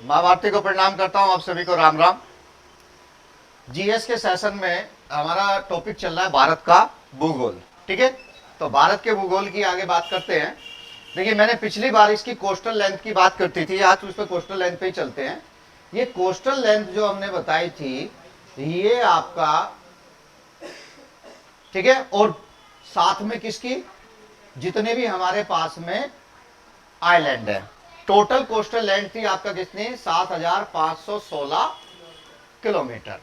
माँ भारती को प्रणाम करता हूँ, आप सभी को राम राम। जीएस के सेशन में हमारा टॉपिक चल रहा है भारत का भूगोल। ठीक है, तो भारत के भूगोल की आगे बात करते हैं। देखिए, मैंने पिछली बार इसकी कोस्टल लेंथ की बात करती थी, आज उस पर कोस्टल लेंथ पे ही चलते हैं। ये कोस्टल लेंथ जो हमने बताई थी, ये आपका ठीक है, और साथ में किसकी, जितने भी हमारे पास में आइलैंड है, टोटल कोस्टल लेंथ थी आपका कितनी, 7,516 किलोमीटर।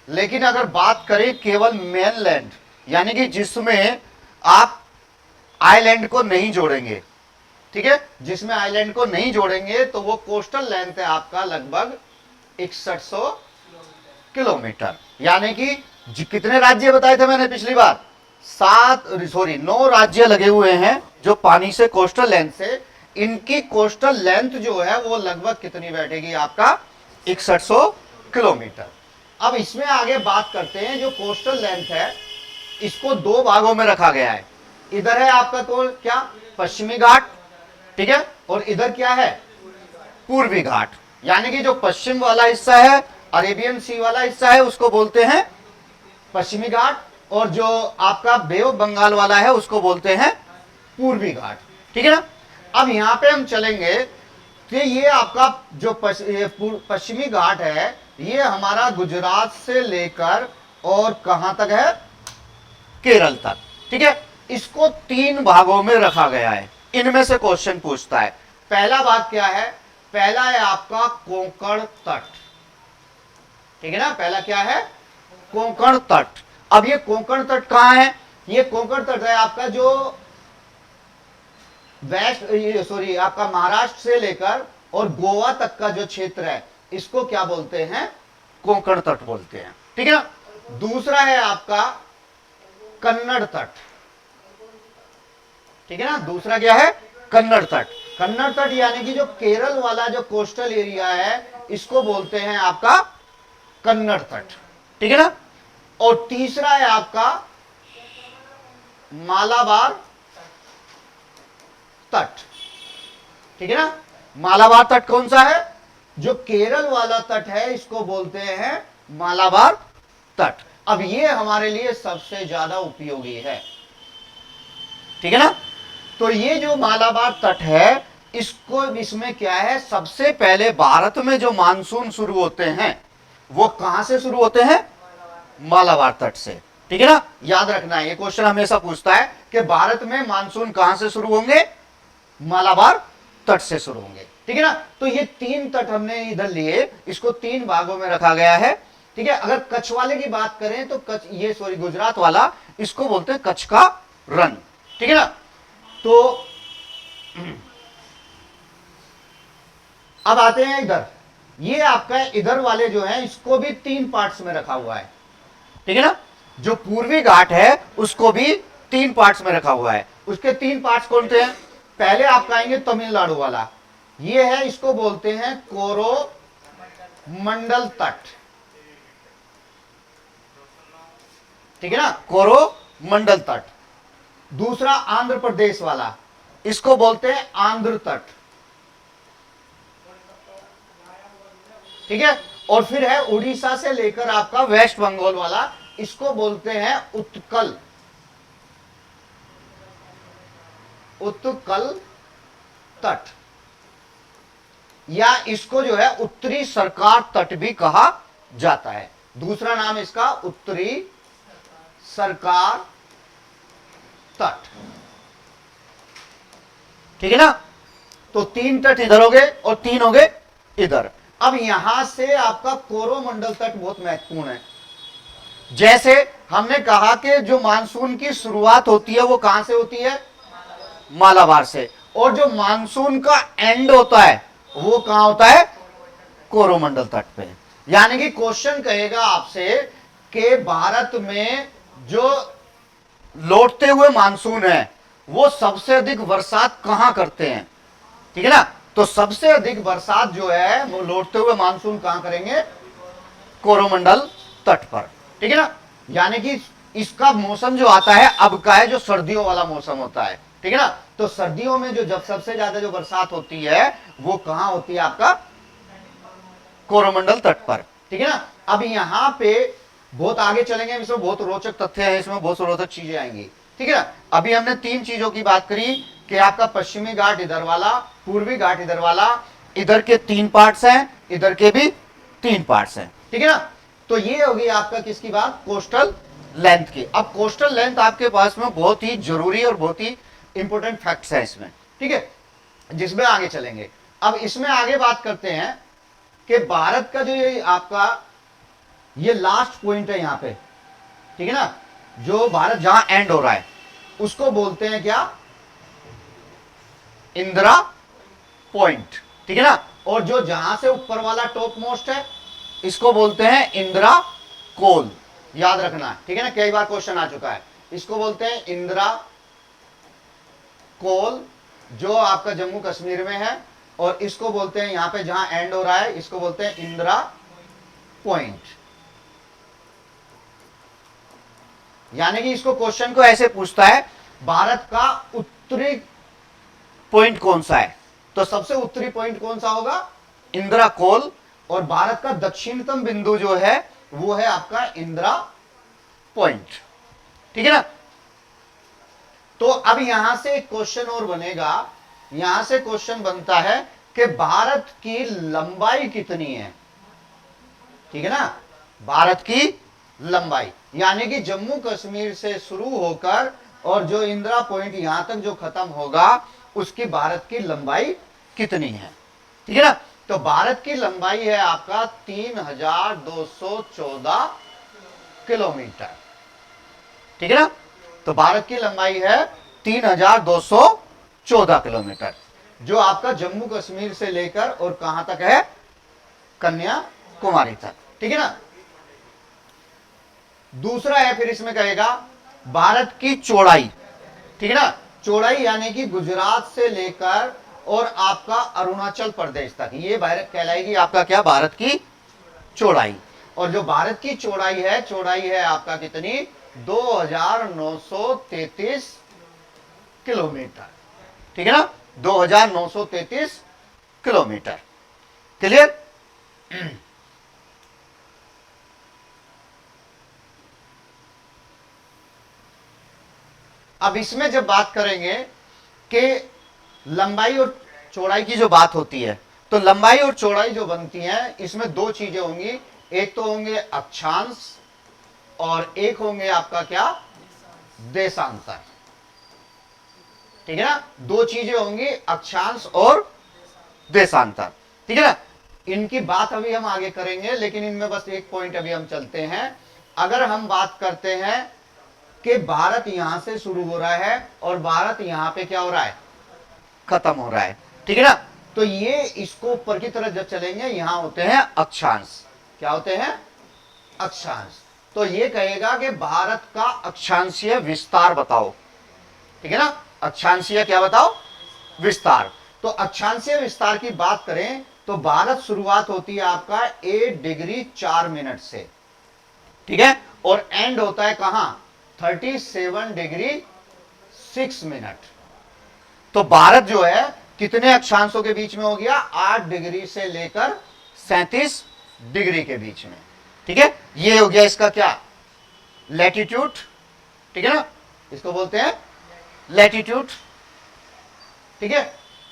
लेकिन अगर बात करें केवल मेन लैंड, यानी कि जिसमें आप आइलैंड को नहीं जोड़ेंगे, ठीक है, जिसमें आइलैंड को नहीं जोड़ेंगे, तो वो कोस्टल लेंथ है आपका लगभग 6100 किलोमीटर। यानी कि कितने राज्य बताए थे मैंने पिछली बार, 9 राज्य लगे हुए हैं जो पानी से कोस्टल लेंथ से, इनकी कोस्टल लेंथ जो है वो लगभग कितनी बैठेगी आपका, 6100 किलोमीटर। अब इसमें आगे बात करते हैं, जो कोस्टल लेंथ है इसको दो भागों में रखा गया है। इधर है आपका तो क्या, पश्चिमी घाट, ठीक है, और इधर क्या है, पूर्वी घाट। यानी कि जो पश्चिम वाला हिस्सा है, अरेबियन सी वाला हिस्सा है, उसको बोलते हैं पश्चिमी घाट, और जो आपका बे ऑफ बंगाल वाला है उसको बोलते हैं पूर्वी घाट। ठीक है ना। अब यहां पे हम चलेंगे कि ये आपका जो पश्चिमी घाट है, ये हमारा गुजरात से लेकर और कहां तक है, केरल तक। ठीक है, इसको 3 भागों में रखा गया है। इनमें से क्वेश्चन पूछता है, पहला भाग क्या है, पहला है आपका कोंकण तट। ठीक है ना, पहला क्या है, कोंकण तट। अब ये कोंकण तट कहां है, ये कोंकण तट है आपका जो आपका महाराष्ट्र से लेकर और गोवा तक का जो क्षेत्र है, इसको क्या बोलते हैं, कोंकण तट बोलते हैं। ठीक है ना। दूसरा है आपका कन्नड़ तट। ठीक है ना, दूसरा क्या है, कन्नड़ तट। कन्नड़ तट यानी कि जो केरल वाला जो कोस्टल एरिया है, इसको बोलते हैं आपका कन्नड़ तट। ठीक है ना। और तीसरा है आपका मालाबार तट। ठीक है ना, मालाबार तट कौन सा है, जो केरल वाला तट है, इसको बोलते हैं मालाबार तट। अब ये हमारे लिए सबसे ज्यादा उपयोगी है। ठीक है ना। तो ये जो मालाबार तट है, इसको, इसमें क्या है, सबसे पहले भारत में जो मानसून शुरू होते हैं वो कहां से शुरू होते हैं, मालाबार तट से। ठीक है ना, याद रखना है, ये क्वेश्चन हमेशा पूछता है कि भारत में मानसून कहां से शुरू होंगे, मालाबार तट से शुरू होंगे। ठीक है ना। तो ये 3 तट हमने इधर लिए, इसको 3 भागों में रखा गया है। ठीक है, अगर कच्छ वाले की बात करें तो कच्छ, ये सॉरी गुजरात वाला, इसको बोलते हैं कच्छ का रण। ठीक है ना। तो अब आते हैं इधर, ये आपका इधर वाले जो है, इसको भी 3 पार्ट्स में रखा हुआ है। ठीक है ना, जो पूर्वी घाट है उसको भी 3 पार्ट्स में रखा हुआ है। उसके 3 पार्ट्स कौन से हैं, पहले आप आएंगे तमिलनाडु वाला, ये है, इसको बोलते हैं कोरोमंडल तट। ठीक है ना, कोरोमंडल तट। दूसरा आंध्र प्रदेश वाला, इसको बोलते हैं आंध्र तट। ठीक है, और फिर है उड़ीसा से लेकर आपका वेस्ट बंगाल वाला, इसको बोलते हैं उत्कल, उत्कल तट, या इसको जो है उत्तरी सरकार तट भी कहा जाता है। दूसरा नाम इसका उत्तरी सरकार तट। ठीक है ना। तो 3 तट इधर हो गए और 3 हो गए इधर। अब यहां से आपका कोरोमंडल तट बहुत महत्वपूर्ण है। जैसे हमने कहा कि जो मानसून की शुरुआत होती है वो कहां से होती है, मालाबार से, और जो मानसून का एंड होता है वो कहां होता है, कोरोमंडल तट पे। यानी कि क्वेश्चन कहेगा आपसे कि भारत में जो लौटते हुए मानसून है वो सबसे अधिक बरसात कहां करते हैं। ठीक है ना, तो सबसे अधिक बरसात जो है वो लौटते हुए मानसून कहां करेंगे, कोरोमंडल तट पर। ठीक है ना, यानी कि इसका मौसम जो आता है अब का है, जो सर्दियों वाला मौसम होता है। ठीक है ना, तो सर्दियों में जो जब सबसे ज्यादा जो बरसात होती है वो कहां होती है, आपका कोरोमंडल तट पर, ठीक है ना। अब यहां पे बहुत आगे चलेंगे, इसमें बहुत रोचक तथ्य है, इसमें बहुत रोचक चीजें आएंगी, ठीक है ना। अभी हमने 3 चीजों की बात करी कि आपका पश्चिमी घाट इधर वाला, पूर्वी घाट इधर वाला, इधर के 3 पार्ट्स हैं, इधर के भी 3 पार्ट्स हैं, ठीक है ना। तो ये होगी आपका किसकी बात, कोस्टल लेंथ की। अब कोस्टल लेंथ आपके पास में बहुत ही जरूरी और बहुत ही इंपॉर्टेंट फैक्ट्स है इसमें, ठीक है, जिसमें आगे चलेंगे। अब इसमें आगे बात करते हैं कि भारत का जो ये आपका ये लास्ट पॉइंट है यहां पे, ठीक है ना, जो भारत जहां एंड हो रहा है उसको बोलते हैं क्या, इंदिरा पॉइंट, ठीक है ना। और जो जहां से ऊपर वाला टॉप मोस्ट है इसको बोलते हैं इंदिरा कोल, याद रखना, ठीक है ना, कई बार क्वेश्चन आ चुका है। इसको बोलते हैं इंदिरा कोल, जो आपका जम्मू कश्मीर में है, और इसको बोलते हैं यहां पे जहां एंड हो रहा है इसको बोलते हैं इंदिरा पॉइंट। यानी कि इसको क्वेश्चन को ऐसे पूछता है, भारत का उत्तरी पॉइंट कौन सा है, तो सबसे उत्तरी पॉइंट कौन सा होगा, इंदिरा कोल, और भारत का दक्षिणतम बिंदु जो है वो है आपका इंदिरा पॉइंट, ठीक है ना। तो अब यहां से एक क्वेश्चन और बनेगा, यहां से क्वेश्चन बनता है कि भारत की लंबाई कितनी है, ठीक है ना, भारत की लंबाई, यानी कि जम्मू कश्मीर से शुरू होकर और जो इंदिरा पॉइंट यहां तक जो खत्म होगा उसकी भारत की लंबाई कितनी है, ठीक है ना। तो भारत की लंबाई है आपका 3214 किलोमीटर, ठीक है ना। तो भारत की लंबाई है 3214 किलोमीटर, जो आपका जम्मू कश्मीर से लेकर और कहां तक है, कन्याकुमारी तक, ठीक है ना। दूसरा है फिर इसमें कहेगा भारत की चौड़ाई, ठीक है ना, चौड़ाई यानी कि गुजरात से लेकर और आपका अरुणाचल प्रदेश तक, ये भारत कहलाएगी आपका क्या, भारत की चौड़ाई। और जो भारत की चौड़ाई है आपका कितनी, 2933 किलोमीटर, ठीक है ना, 2933 किलोमीटर, क्लियर। अब इसमें जब बात करेंगे कि लंबाई और चौड़ाई की जो बात होती है, तो लंबाई और चौड़ाई जो बनती है इसमें 2 चीजें होंगी, एक तो होंगे अक्षांश और एक होंगे आपका क्या, देशांतर, ठीक है ना। 2 चीजें होंगी, अक्षांश और देशांतर, ठीक है ना। इनकी बात अभी हम आगे करेंगे, लेकिन इनमें बस एक पॉइंट अभी हम चलते हैं। अगर हम बात करते हैं कि भारत यहां से शुरू हो रहा है और भारत यहां पे क्या हो रहा है, खत्म हो रहा है, ठीक है ना, तो ये इसको ऊपर की तरफ जब चलेंगे यहां होते हैं अक्षांश, क्या होते हैं, अक्षांश। तो ये कहेगा कि भारत का अक्षांशीय विस्तार बताओ, ठीक है ना, अक्षांशीय क्या बताओ, विस्तार। तो अक्षांशीय विस्तार की बात करें तो भारत शुरुआत होती है आपका 8 डिग्री 4 मिनट से, ठीक है, और एंड होता है कहां, 37 डिग्री 6 मिनट। तो भारत जो है कितने अक्षांशों के बीच में हो गया, 8 डिग्री से लेकर 37 डिग्री के बीच में, ठीक है। ये हो गया इसका क्या, लैटिट्यूड, ठीक है ना, इसको बोलते हैं लैटिट्यूड, ठीक है।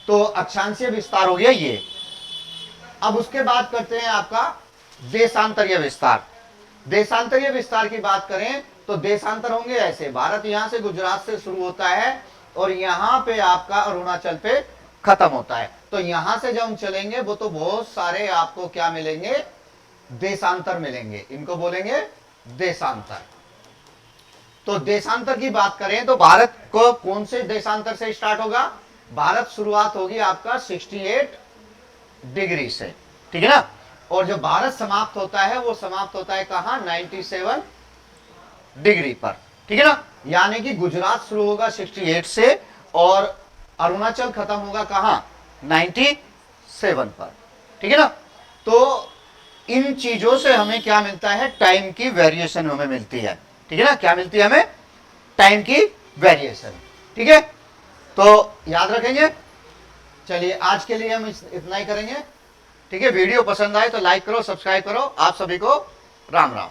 तो अक्षांशीय विस्तार हो गया ये। अब उसके बाद करते हैं आपका देशांतरीय विस्तार। देशांतरीय विस्तार की बात करें तो देशांतर होंगे ऐसे, भारत यहां से गुजरात से शुरू होता है और यहां पे आपका अरुणाचल पे खत्म होता है। तो यहां से जब हम चलेंगे वो तो बहुत सारे आपको क्या मिलेंगे, देशांतर मिलेंगे, इनको बोलेंगे देशांतर। तो देशांतर की बात करें तो भारत को कौन से देशांतर से स्टार्ट होगा, भारत शुरुआत होगी आपका 68 डिग्री से, ठीक है ना, और जो भारत समाप्त होता है वो समाप्त होता है कहां, 97 डिग्री पर, ठीक है ना। यानी कि गुजरात शुरू होगा 68 से और अरुणाचल खत्म होगा कहां, 97 पर, ठीक है ना। तो इन चीजों से हमें क्या मिलता है, टाइम की वेरिएशन हमें मिलती है, ठीक है ना, क्या मिलती है हमें, टाइम की वेरिएशन, ठीक है। तो याद रखेंगे। चलिए आज के लिए हम इतना ही करेंगे। ठीक है, वीडियो पसंद आए तो लाइक करो, सब्सक्राइब करो। आप सभी को राम राम।